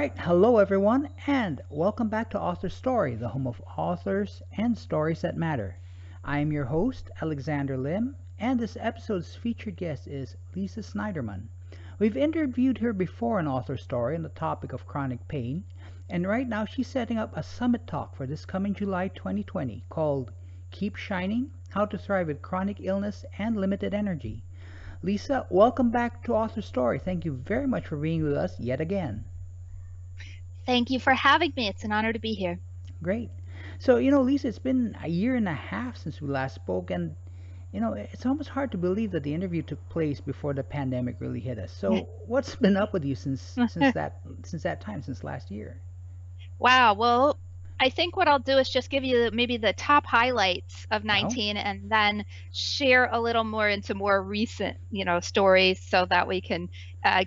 right, hello everyone, and welcome back to AuthorStory, the home of authors and stories that matter. I am your host, Alexander Lim, and this episode's featured guest is Lisa Sniderman. We've interviewed her before on AuthorStory on the topic of chronic pain, and right now she's setting up a summit talk for this coming July 2020 called Keep Shining: How to Thrive with Chronic Illness and Limited Energy. Lisa, welcome back to AuthorStory. Thank you very much for being with us yet again. Thank you for having me. It's an honor to be here. Great. So, Lisa, it's been a year and a half since we last spoke, and, it's almost hard to believe that the interview took place before the pandemic really hit us. So, what's been up with you since last year? Wow. Well, I think what I'll do is just give you maybe the top highlights of Well, 19 and then share a little more into more recent, stories so that we can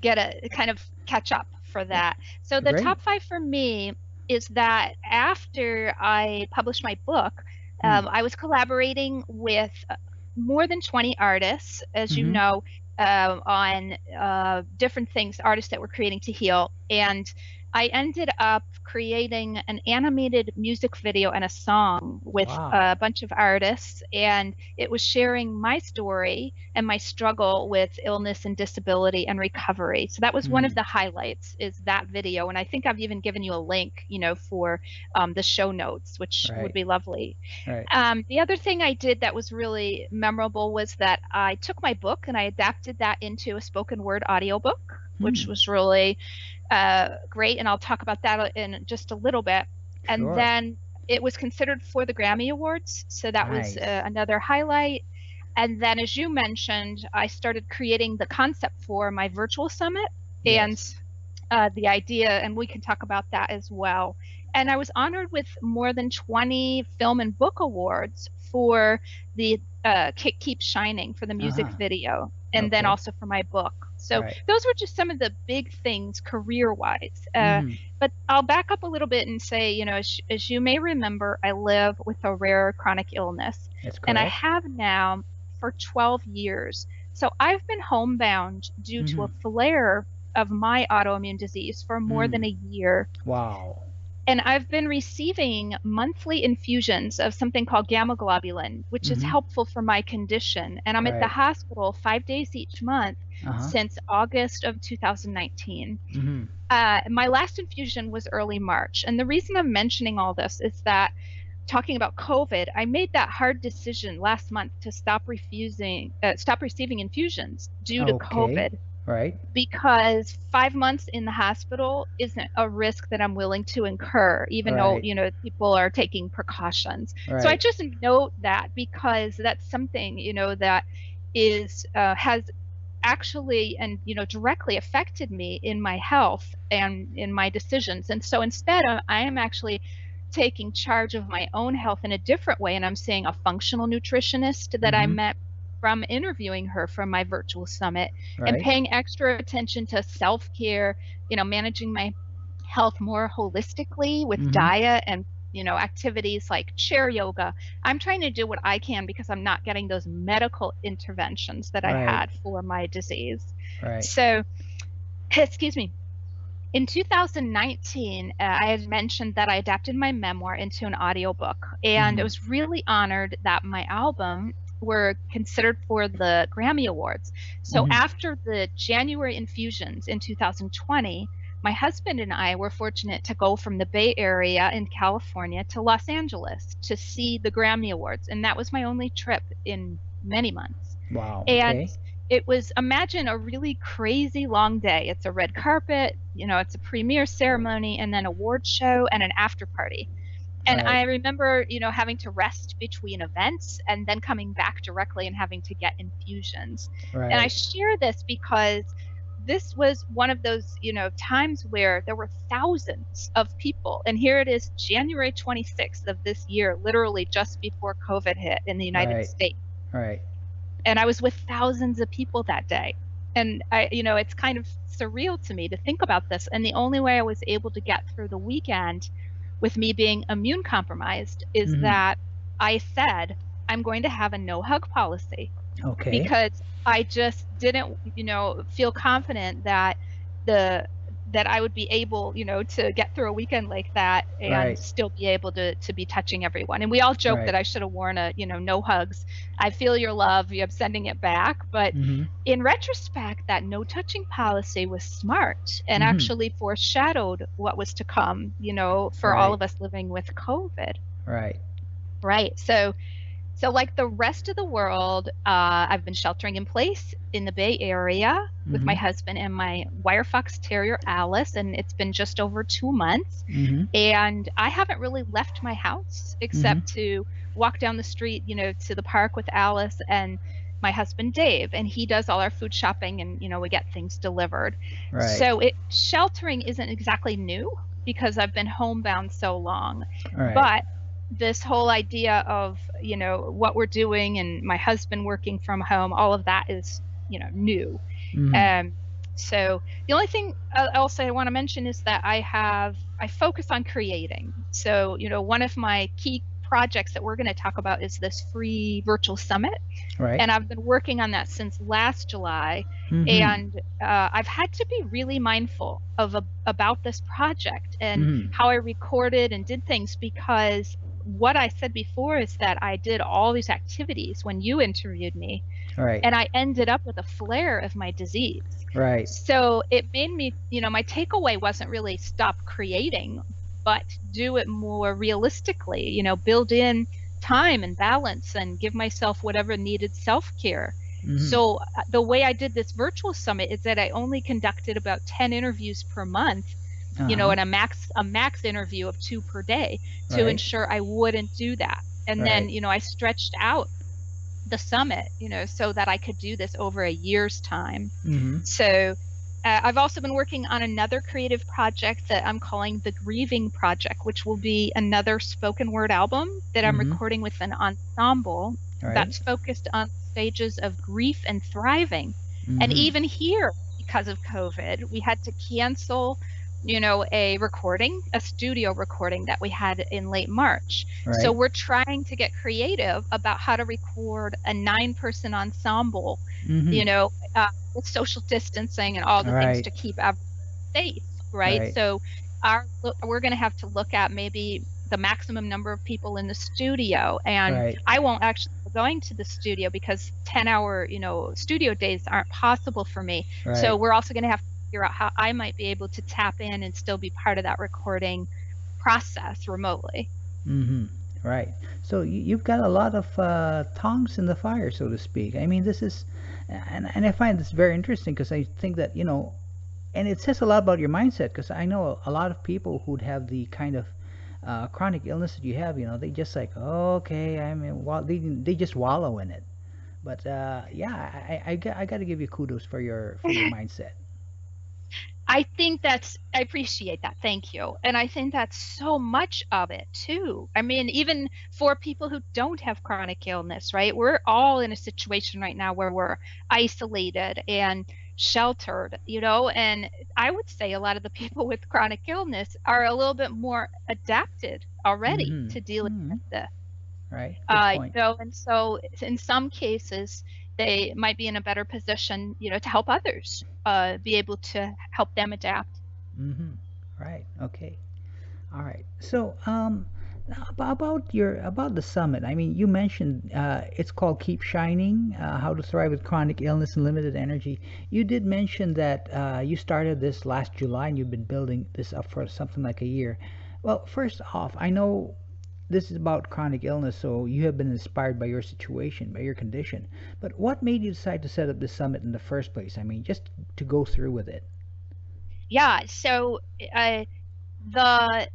get a kind of catch up for that. So the great. top five for me is that after I published my book, Hmm. I was collaborating with more than 20 artists, as you Mm-hmm. know, on different things, artists that were creating to heal. And I ended up creating an animated music video and a song with Wow. a bunch of artists, and it was sharing my story and my struggle with illness and disability and recovery. So that was one of Hmm. the highlights, is that video. And I think I've even given you a link, for the show notes, which would Right. be lovely. Right. The other thing I did that was really memorable was that I took my book and I adapted that into a spoken word audiobook, which Hmm. was really great. And I'll talk about that in just a little bit. And Sure. then it was considered for the Grammy Awards. So that was Nice. another highlight. And then, as you mentioned, I started creating the concept for my virtual summit and Yes. the idea, and we can talk about that as well. And I was honored with more than 20 film and book awards for the Keep Shining for the music Uh-huh. video, and then Okay. also for my book. So Right. those were just some of the big things career-wise. Mm-hmm. But I'll back up a little bit and say, as you may remember, I live with a rare chronic illness, That's and I correct. have now for 12 years. So I've been homebound due to Mm-hmm. a flare of my autoimmune disease for more than Mm. a year. Wow. And I've been receiving monthly infusions of something called gamma globulin, which is Mm-hmm. helpful for my condition. And I'm at the Right. hospital 5 days each month Uh-huh. since August of 2019. Mm-hmm. My last infusion was early March. And the reason I'm mentioning all this is that, talking about COVID, I made that hard decision last month to stop receiving infusions due to Okay. COVID, Right. because 5 months in the hospital isn't a risk that I'm willing to incur, even though, Right. people are taking precautions. So I Right. just note that because that's something, that is has actually and directly affected me in my health and in my decisions. And so instead, I am actually taking charge of my own health in a different way, and I'm seeing a functional nutritionist that I Mm-hmm. met from interviewing her from my virtual summit, and Right. paying extra attention to self-care, managing my health more holistically with Mm-hmm. diet and activities like chair yoga. I'm trying to do what I can because I'm not getting those medical interventions that I Right. had for my disease. Right. So, excuse me. In 2019, I had mentioned that I adapted my memoir into an audiobook, and I Mm-hmm. was really honored that my album were considered for the Grammy Awards. So Mm-hmm. after the January infusions in 2020, my husband and I were fortunate to go from the Bay Area in California to Los Angeles to see the Grammy Awards, and that was my only trip in many months. Wow. And Okay. it was, imagine a really crazy long day. It's a red carpet, it's a premiere ceremony, and then award show and an after party. And Right. I remember, having to rest between events and then coming back directly and having to get infusions. And I Right. share this because this was one of those, times where there were thousands of people. And here it is, January 26th of this year, literally just before COVID hit in the United Right. States. Right. And I was with thousands of people that day. And it's kind of surreal to me to think about this. And the only way I was able to get through the weekend with me being immune compromised is Mm-hmm. that I said, I'm going to have a no hug policy, Okay. because I just didn't, feel confident that the that I would be able, to get through a weekend like that and Right. still be able to be touching everyone. And we all joke that Right. I should have worn a, no hugs. I feel your love. I'm sending it back. But Mhm. in retrospect, that no touching policy was smart and Mhm. actually foreshadowed what was to come, for all Right. of us living with COVID. Right. Right. So like the rest of the world, I've been sheltering in place in the Bay Area with my Mhm. husband and my wire fox terrier Alice, and it's been just over 2 months. Mhm. And I haven't really left my house Mhm. except to walk down the street, to the park with Alice and my husband Dave, and he does all our food shopping, and we get things delivered. Right. So sheltering isn't exactly new because I've been homebound so long, Right. but this whole idea of what we're doing and my husband working from home, all of that is new. Mhm. um so the only thing else I want to mention is that I focus on creating. So one of my key projects that we're going to talk about is this free virtual summit, Right. and I've been working on that since last July. Mhm. And I've had to be really mindful about this project and Mhm. how I recorded and did things, because what I said before is that I did all these activities when you interviewed me, Right. and I ended up with a flare of my disease. Right. So it made me, my takeaway wasn't really stop creating, but do it more realistically, build in time and balance and give myself whatever needed self-care. Mhm. So the way I did this virtual summit is that I only conducted about 10 interviews per month, Uh-huh. and a max interview of 2 per day to Right. ensure I wouldn't do that. And then, Right. I stretched out the summit, so that I could do this over a year's time. Mhm. So I've also been working on another creative project that I'm calling the Grieving Project, which will be another spoken word album that I'm Mhm. recording with an ensemble Right. that's focused on stages of grief and thriving. And Mhm. even here, because of COVID, we had to cancel, a studio recording that we had in late March. So Right. we're trying to get creative about how to record a 9-person ensemble, Mhm. with social distancing and all the things Right. to keep everyone safe, right? Right. So we're going to have to look at maybe the maximum number of people in the studio, and Right. I won't actually be going to the studio because 10-hour, studio days aren't possible for me. So Right. we're also going to have to figure out how I might be able to tap in and still be part of that recording process remotely. Mhm. Right. So you've got a lot of tongs in the fire, so to speak. I mean, this is, and I find this very interesting because I think that, and it says a lot about your mindset because I know a lot of people who'd have the kind of chronic illness that you have, they just like, okay, I mean, they just wallow in it. But yeah, I got to give you kudos for your mindset. I appreciate that. Thank you. And I think that's so much of it too. I mean, even for people who don't have chronic illness, right? We're all in a situation right now where we're isolated and sheltered, and I would say a lot of the people with chronic illness are a little bit more adapted already Mm-hmm. to dealing Mm-hmm. with this. Right. Good point. And so in some cases, they might be in a better position, to help others, be able to help them adapt. Mm-hmm. Right. Okay. All right. So, about the summit. I mean, you mentioned it's called Keep Shining: How to Thrive with Chronic Illness and Limited Energy. You did mention that you started this last July and you've been building this up for something like a year. Well, first off, I know this is about chronic illness, so you have been inspired by your situation, by your condition. But what made you decide to set up this summit in the first place? I mean, just to go through with it. Yeah. So the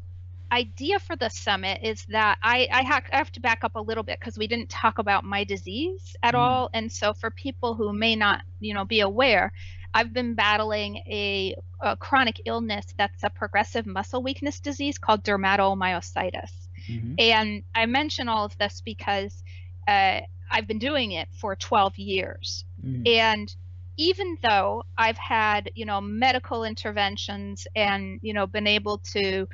idea for the summit is that I have to back up a little bit because we didn't talk about my disease at Mm. all. And so for people who may not, be aware, I've been battling a chronic illness that's a progressive muscle weakness disease called dermatomyositis. Mm-hmm. And I mention all of this because uh, I've been doing it for 12 years. Mm-hmm. And even though I've had, medical interventions and, been able to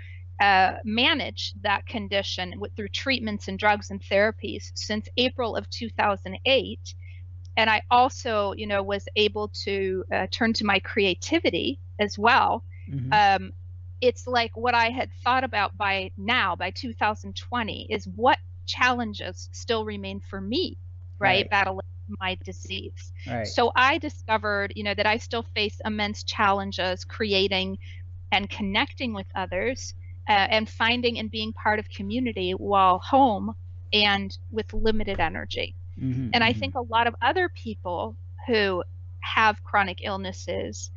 manage that condition through treatments and drugs and therapies since April of 2008. And I also, was able to turn to my creativity as well. Mm-hmm. um, it's like what I had thought about by now, by 2020, is what challenges still remain for me, right? Right. Battling my disease. Right. So I discovered, that I still face immense challenges creating and connecting with others, and finding and being part of community while home and with limited energy. Mm-hmm. And I Mm-hmm. think a lot of other people who have chronic illnesses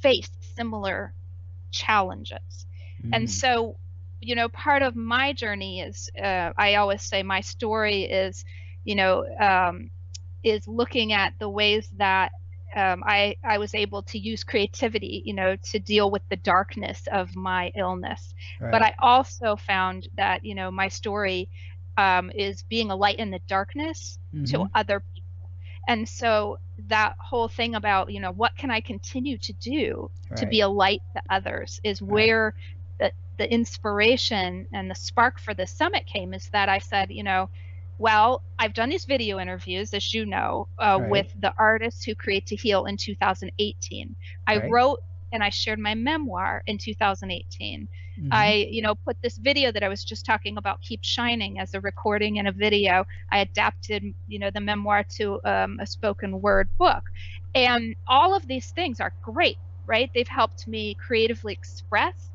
face similar challenges. And Mm. so, part of my journey is, I always say my story you know, um, is looking at the ways that I was able to use creativity, to deal with the darkness of my illness. But Right. I also found that, my story is being a light in the darkness to Mm-hmm. other people. And so that whole thing about, what can I continue to do to be Right. a light to others is Right. where the inspiration and the spark for the summit came, is that I said, well, I've done these video interviews, as you know, with Right. the artists who create to heal in 2018. I Right. wrote and I shared my memoir in 2018. Mm-hmm. I, put this video that I was just talking about, Keep Shining, as a recording and a video. I adapted, the memoir to a spoken word book. And all of these things are great, right? They've helped me creatively express,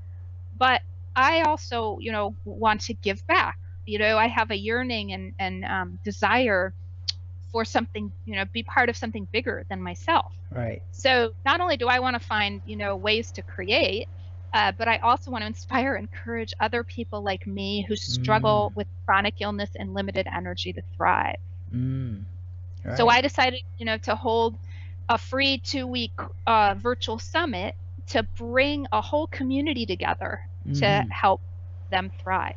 but I also, want to give back. I have a yearning and desire for something, be part of something bigger than myself. Right. So not only do I want to find, ways to create, but I also want to inspire and encourage other people like me who Mm. struggle with chronic illness and limited energy to thrive. Mm. So Right. I decided, to hold a free 2-week virtual summit to bring a whole community together to Mm-hmm. help them thrive.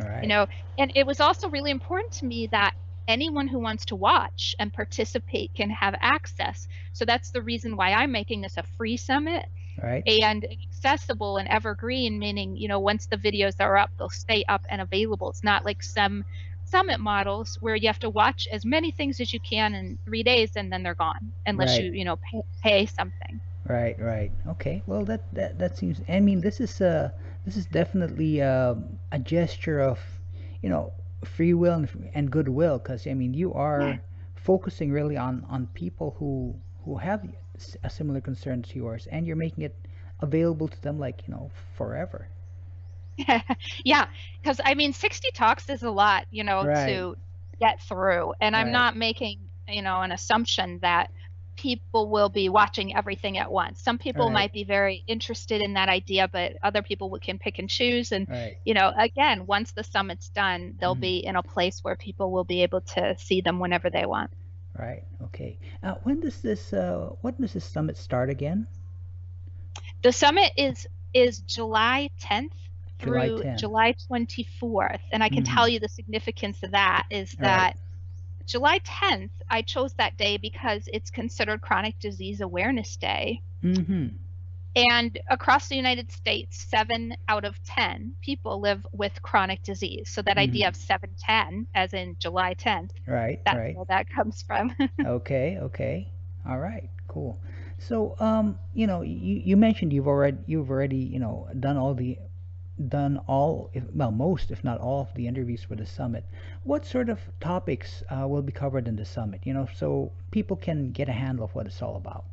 All you right. know and it was also really important to me that anyone who wants to watch and participate can have access. So that's the reason why I'm making this a free summit Right. and accessible and evergreen, meaning, once the videos are up, they'll stay up and available. It's not like some summit models where you have to watch as many things as you can in 3 days and then they're gone unless Right. you pay something. Right. Right. Okay. Well, that seems. I mean, this is definitely a gesture of, you know, free will and goodwill. Because I mean, you Yeah. are focusing really on people who have a similar concern to yours, and you're making it available to them, like, you know, forever. Yeah, because I mean, 60 talks is a lot, Right. to get through. And I'm Right. not making, an assumption that people will be watching everything at once. Some people Right. might be very interested in that idea, but other people can pick and choose. And, Right. again, once the summit's done, they'll Mm. be in a place where people will be able to see them whenever they want. Right. Okay. When does this summit start again? The summit is July 10th July through 10th. July 24th. And I can Mm-hmm. tell you the significance of that is Right. that July 10th, I chose that day because it's considered Chronic Disease Awareness Day. Mm-hmm. And across the United States, 7 out of 10 people live with chronic disease. So that idea Mm-hmm. of 710, as in July 10th, Right. that's Right. where that comes from. Okay. Okay. All right. Cool. So, you know, you mentioned you've already, you know, done all, if, well, most, if not all, of the interviews for the summit. What sort of topics will be covered in the summit? You know, so people can get a handle of what it's all about.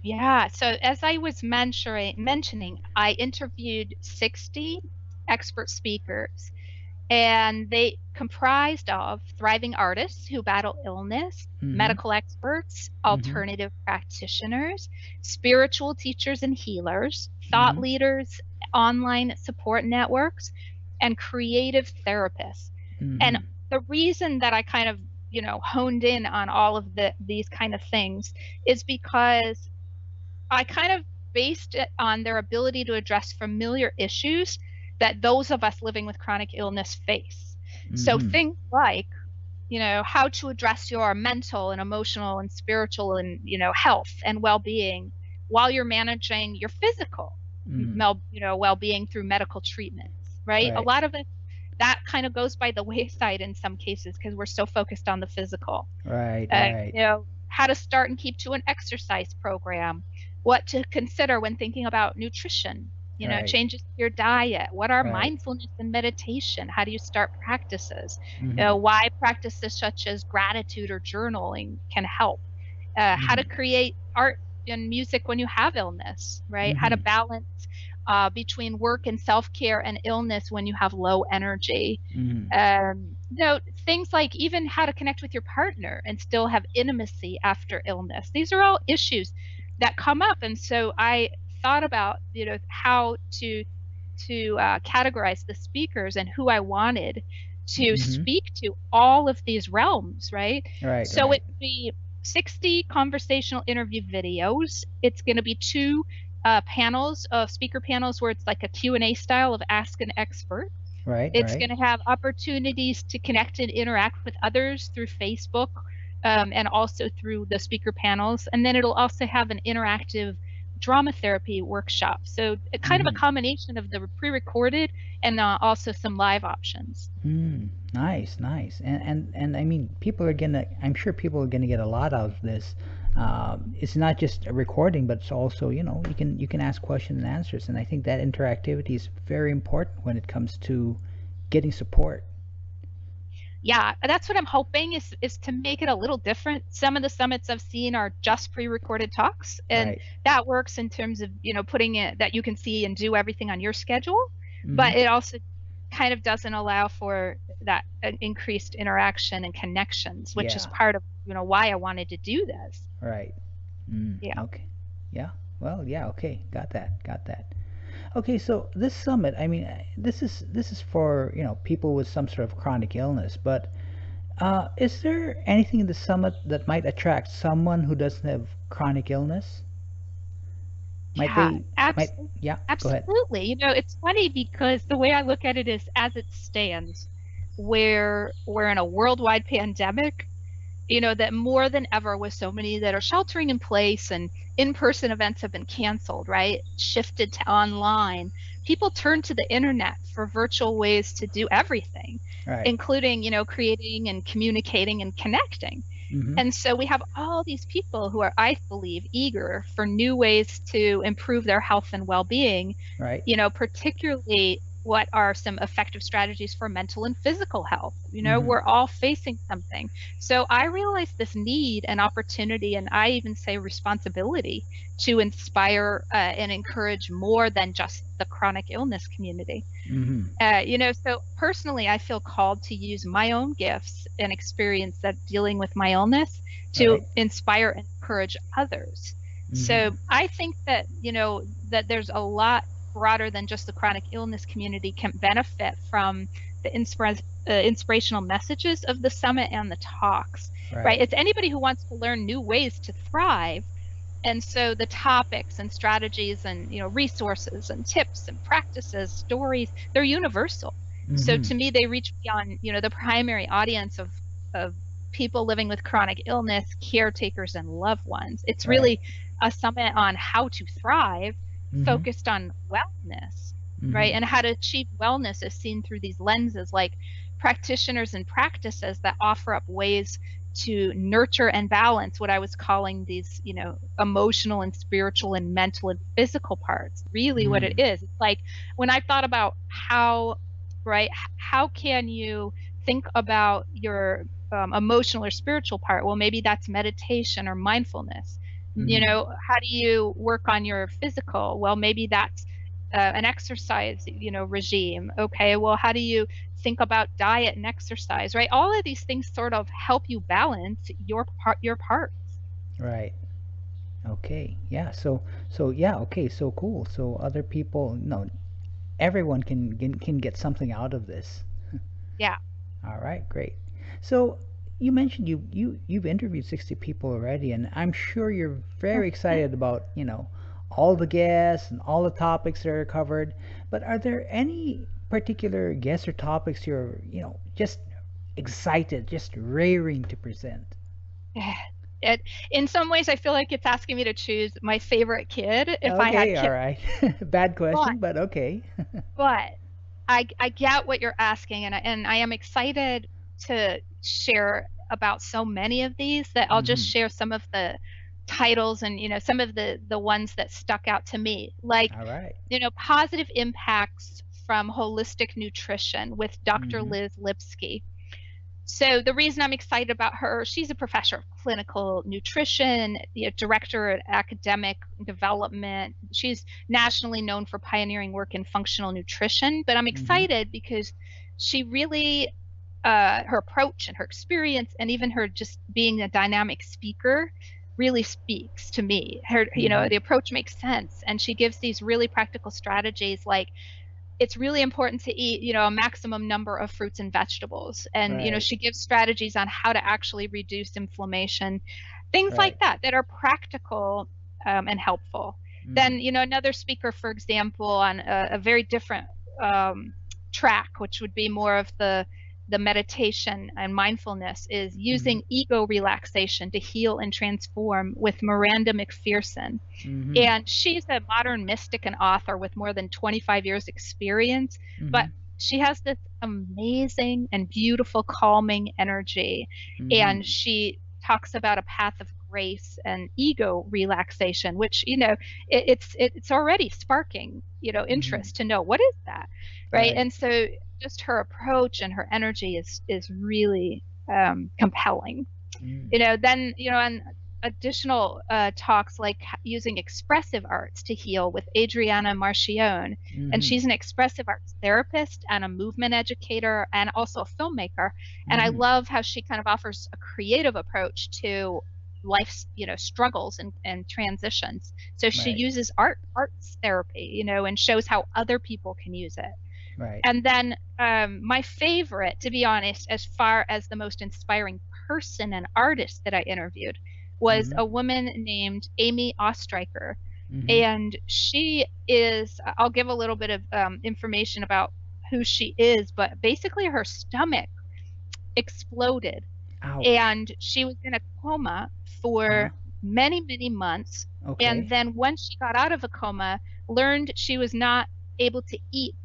Yeah. So as I was mentioning, I interviewed 60 expert speakers, and they comprised of thriving artists who battle illness, Mm-hmm. medical experts, Mm-hmm. alternative practitioners, spiritual teachers and healers, thought Mm-hmm. leaders, online support networks, and creative therapists. And Mm-hmm. the reason that I kind of, honed in on all of these kind of things is because I kind of based it on their ability to address familiar issues that those of us living with chronic illness face. So Mm-hmm. things like, how to address your mental and emotional and spiritual and, health and well-being while you're managing your physical, Mm-hmm. well-being through medical treatments, right? A Right. lot of it that kind of goes by the wayside in some cases because we're so focused on the physical. Right. Right. How to start and keep to an exercise program, what to consider when thinking about nutrition, Right. changes to your diet. What are Right. mindfulness and meditation? How do you start practices? Mm-hmm. Why practices such as gratitude or journaling can help. How to Mm-hmm. create art and music when you have illness, right? How to Mm-hmm. balance between work and self-care and illness when you have low energy. Mm-hmm. Things like even how to connect with your partner and still have intimacy after illness. These are all issues that come up, and so I thought about how to categorize the speakers and who I wanted to Mm-hmm. speak to all of these realms, right? Right. So Right. it would be 60 conversational interview videos. It's going to be two panels of speaker panels where it's like a Q&A style of Ask an Expert. Right. It's Right. going to have opportunities to connect and interact with others through Facebook, and also through the speaker panels. And then it'll also have an interactive drama therapy workshop. So kind of a Mm-hmm. combination of the pre-recorded and also some live options. Nice, nice. And I mean, people are gonna. I'm sure people are gonna get a lot out of this. It's not just a recording, but it's also, you can ask questions and answers, and I think that interactivity is very important when it comes to getting support. Yeah, that's what I'm hoping is to make it a little different. Some of the summits I've seen are just pre-recorded talks, and Right. that works in terms of, putting it that you can see and do everything on your schedule, Mm-hmm. but it also kind of doesn't allow for that increased interaction and connections, which is Yeah. part of, why I wanted to do this. Right. Yeah. Okay. Yeah. Well, yeah. Okay. Got that. Got that. Okay, so this summit, I mean, this is for, people with some sort of chronic illness, but is there anything in the summit that might attract someone who doesn't have chronic illness? Might Yeah, they, might, yeah, go ahead. absolutely. It's funny because the way I look at it is as it stands, where we're in a worldwide pandemic, that more than ever with so many that are sheltering in place and in-person events have been canceled, right? Shifted to online. People turn to the internet for virtual ways to do everything, Right. including, creating and communicating and connecting. Mm-hmm. And so we have all these people who are, I believe, eager for new ways to improve their health and well-being, Right. particularly what are some effective strategies for mental and physical health. Mm-hmm. We're all facing something. So I realize this need and opportunity, and I even say responsibility to inspire and encourage more than just the chronic illness community. Mm-hmm. So personally, I feel called to use my own gifts and experience that dealing with my illness to Right. inspire and encourage others. Mm-hmm. So I think that, that there's a lot broader than just the chronic illness community can benefit from the inspirational messages of the summit and the talks, right? It's anybody who wants to learn new ways to thrive. And so the topics and strategies and, resources and tips and practices, stories, they're universal. So Mm-hmm. to me, they reach beyond, the primary audience of people living with chronic illness, caretakers, and loved ones. It's Right. really a summit on how to thrive, Mm-hmm. focused on wellness, right? Mm-hmm. And how to achieve wellness is seen through these lenses, like practitioners and practices that offer up ways to nurture and balance what I was calling these, emotional and spiritual and mental and physical parts. Really what it Mm-hmm. is. It's like when I thought about right, how can you think about your emotional or spiritual part? Well, maybe that's meditation or mindfulness. Mm-hmm. How do you work on your physical? Well, maybe that's an exercise, regime. Okay, well, how do you think about diet and exercise, right? All of these things sort of help you balance your parts. Right. Okay. Yeah. So yeah. Okay. So cool. So other people, no, everyone can get something out of this. Yeah. All right, great. So you mentioned you've interviewed 60 people already, and I'm sure you're very excited about, all the guests and all the topics that are covered. But are there any particular guests or topics you're, just excited, just raring to present? It, in some ways, I feel like it's asking me to choose my favorite kid if I had Okay, all kids. right. Bad But question, but okay. but I get what you're asking, and I am excited to share about so many of these that I'll just Hmm. share some of the titles and, some of the ones that stuck out to me, like, All right. positive impacts from holistic nutrition with Dr. Mm-hmm. Liz Lipsky. So the reason I'm excited about her, she's a professor of clinical nutrition, director at academic development. She's nationally known for pioneering work in functional nutrition, but I'm Mm-hmm. excited because she really, her approach and her experience and even her just being a dynamic speaker really speaks to me. Her, Mm-hmm. the approach makes sense, and she gives these really practical strategies like, it's really important to eat, a maximum number of fruits and vegetables. And, Right. she gives strategies on how to actually reduce inflammation, things Right. like that are practical and helpful. Mm-hmm. Then, another speaker, for example, on a very different track, which would be more of the meditation and mindfulness, is Mm-hmm. using ego relaxation to heal and transform with Miranda McPherson. Mm-hmm. And she's a modern mystic and author with more than 25 years experience, Mm-hmm. but she has this amazing and beautiful calming energy. Mm-hmm. And she talks about a path of grace and ego relaxation, which, it's already sparking, Mm-hmm. interest to know what is that, right? Right. And so just her approach and her energy is really compelling. Mm. Then, and additional talks like using expressive arts to heal with Adriana Marchione. And Mm-hmm. she's an expressive arts therapist and a movement educator and also a filmmaker. And I Mm-hmm. love how she kind of offers a creative approach to life's, struggles and transitions. So she Right. uses arts therapy, and shows how other people can use it. Right. And then my favorite, to be honest, as far as the most inspiring person and artist that I interviewed, was Mm-hmm. a woman named Amy Ostreicher. Mm-hmm. And she is, I'll give a little bit of information about who she is, but basically her stomach exploded Ouch. and she was in a coma Uh-huh. for many, many months. And Okay. then when she got out of a coma, learned she was not able to eat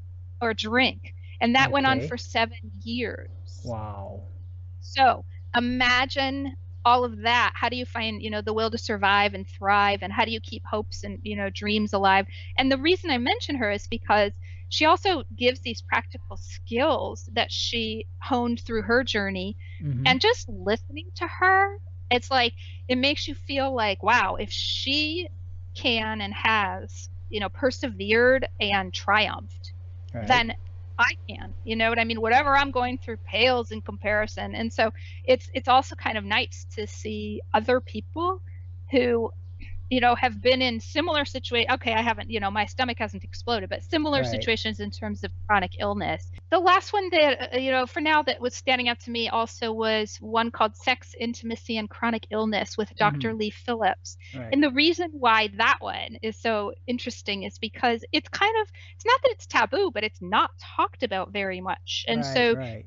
or drink. And that went on Okay. for 7 years. Wow. So imagine all of that. How do you find, the will to survive and thrive? And how do you keep hopes and, dreams alive? And the reason I mention her is because she also gives these practical skills that she honed through her journey. Mm-hmm. And just listening to her, it's like, it makes you feel like, wow, if she can and has, persevered and triumphed, Right. then I can. You know what I mean? Whatever I'm going through pales in comparison. And so it's also kind of nice to see other people who, have been in similar situations. Okay, I haven't, my stomach hasn't exploded, but similar Right. situations in terms of chronic illness. The last one that, for now that was standing out to me also was one called Sex, Intimacy, and Chronic Illness with Mm-hmm. Dr. Lee Phillips. Right. And the reason why that one is so interesting is because it's not that it's taboo, but it's not talked about very much. And Right. so Right.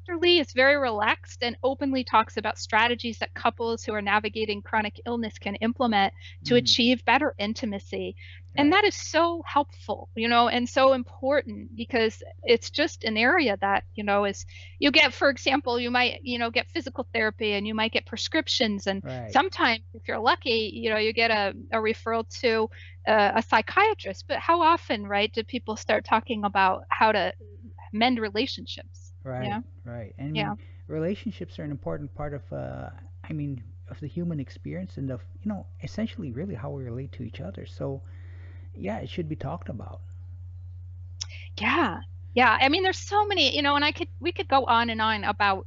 Dr. Lee is very relaxed and openly talks about strategies that couples who are navigating chronic illness can implement to Mm-hmm. achieve better intimacy. And Right. that is so helpful, and so important because it's just an area that, is you get, for example, you might, get physical therapy and you might get prescriptions. And Right. sometimes, if you're lucky, you get a referral to a psychiatrist. But how often, right, do people start talking about how to mend relationships? Right. Yeah. Right. And I Yeah. mean, relationships are an important part of, I mean, of the human experience and of, essentially really how we relate to each other. So, yeah, it should be talked about. Yeah. Yeah. I mean, there's so many, and we could go on and on about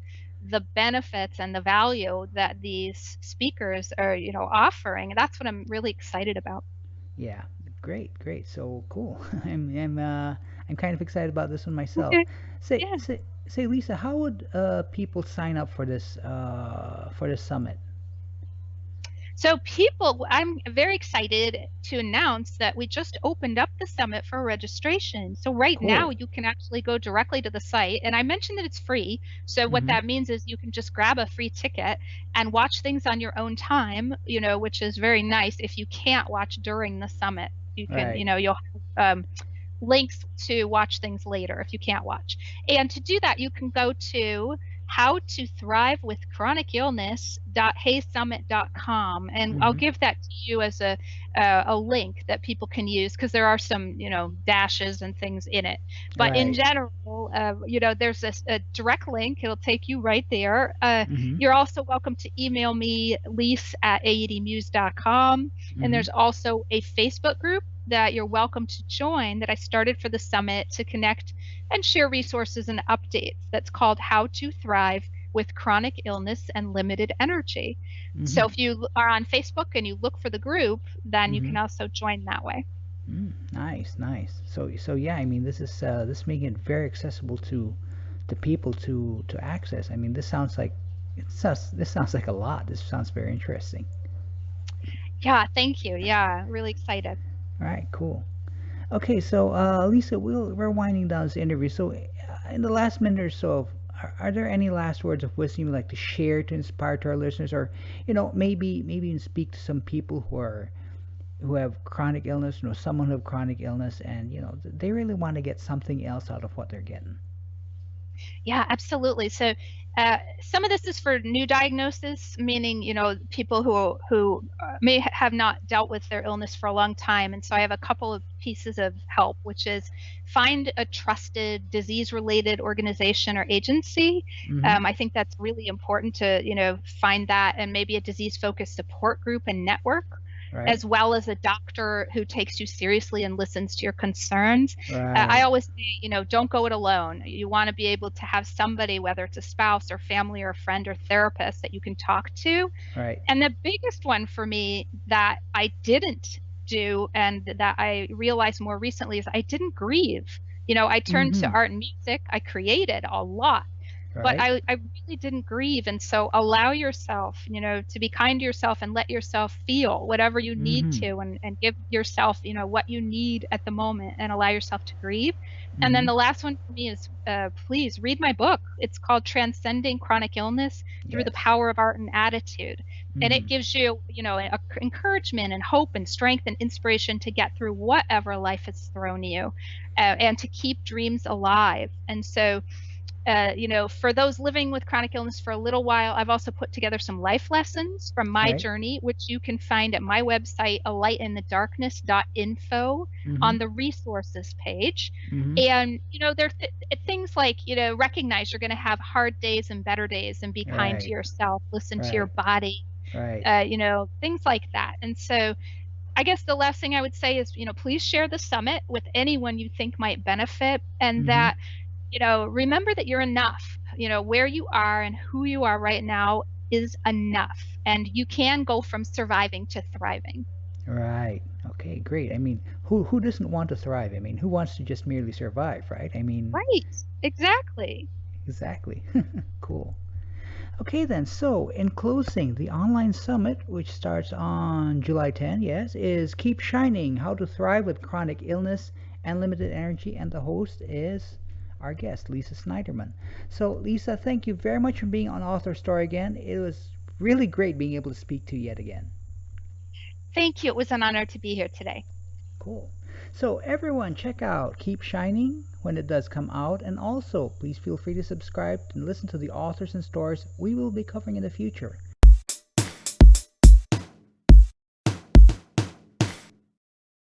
the benefits and the value that these speakers are, offering. And that's what I'm really excited about. Yeah. Great. Great. So cool. I'm kind of excited about this one myself. Okay. Say, Yeah. say, say, Lisa, how would people sign up for this summit? So I'm very excited to announce that we just opened up the summit for registration. So right now Cool. you can actually go directly to the site, and I mentioned that it's free. So what Mm-hmm. that means is you can just grab a free ticket and watch things on your own time, which is very nice. If you can't watch during the summit, you can, Right. you'll have links to watch things later if you can't watch. And to do that, you can go to how to thrive with chronic illness.heysummit.com, and I'll Mm-hmm. give that to you as a link that people can use, because there are some dashes and things in it. But in Right. general, there's a direct link. It'll take you right there. Mm-hmm. You're also welcome to email me, lise@aedmuse.com, and Mm-hmm. there's also a Facebook group that you're welcome to join that I started for the summit to connect and share resources and updates. That's called How to Thrive with Chronic Illness and Limited Energy. So Mm-hmm. if you are on Facebook and you look for the group, then you Mm-hmm. can also join that way. Nice, nice. So yeah, I mean, this making it very accessible to people to access. I mean, this sounds like a lot. This sounds very interesting. Yeah, thank you. Yeah, really excited. All right, cool. Okay, so Lisa, we're winding down this interview. So, in the last minute or so, are there any last words of wisdom you'd like to share to inspire to our listeners, or maybe even speak to some people who have chronic illness, someone who have chronic illness, and they really want to get something else out of what they're getting. Yeah, absolutely. So, some of this is for new diagnosis, meaning people who may have not dealt with their illness for a long time. And so I have a couple of pieces of help, which is find a trusted disease-related organization or agency. Mm-hmm. I think that's really important to find that, and maybe a disease-focused support group and network, Right. as well as a doctor who takes you seriously and listens to your concerns. I Right. always say, don't go it alone. You want to be able to have somebody, whether it's a spouse or family or a friend or therapist, that you can talk to. Right. And the biggest one for me that I didn't do, and that I realized more recently, is I didn't grieve. I turned to Mm-hmm. art and music. I created a lot, but Right. I really didn't grieve. And so allow yourself, to be kind to yourself and let yourself feel whatever you need Mm-hmm. to, and give yourself, what you need at the moment, and allow yourself to grieve. And then Mm-hmm. the last one for me is, please read my book. It's called Transcending Chronic Illness Through the Yes. Power of Art and Attitude. And Mm-hmm. it gives you, encouragement and hope and strength and inspiration to get through whatever life has thrown you, and to keep dreams alive. And so, for those living with chronic illness for a little while, I've also put together some life lessons from my Right. journey, which you can find at my website, alightinthedarkness.info, Mm-hmm. on the resources page. Mm-hmm. And, there are things like, recognize you're going to have hard days and better days, and be kind to Right. yourself, listen to your Right. body, Right. things like that. And so I guess the last thing I would say is, please share the summit with anyone you think might benefit, and Mm-hmm. that remember that you're enough. Where you are and who you are right now is enough. And you can go from surviving to thriving. Right. Okay, great. I mean, who doesn't want to thrive? I mean, who wants to just merely survive, right? I mean, Right. Exactly. exactly. Cool. Okay then, so in closing, the online summit, which starts on July 10, yes, is Keep Shining, How to Thrive with Chronic Illness and Limited Energy, and the host is our guest, Lisa Sniderman. So, Lisa, thank you very much for being on Author Story again. It was really great being able to speak to you yet again. Thank you. It was an honor to be here today. Cool. So, everyone, check out Keep Shining when it does come out, and also please feel free to subscribe and listen to the authors and stories we will be covering in the future.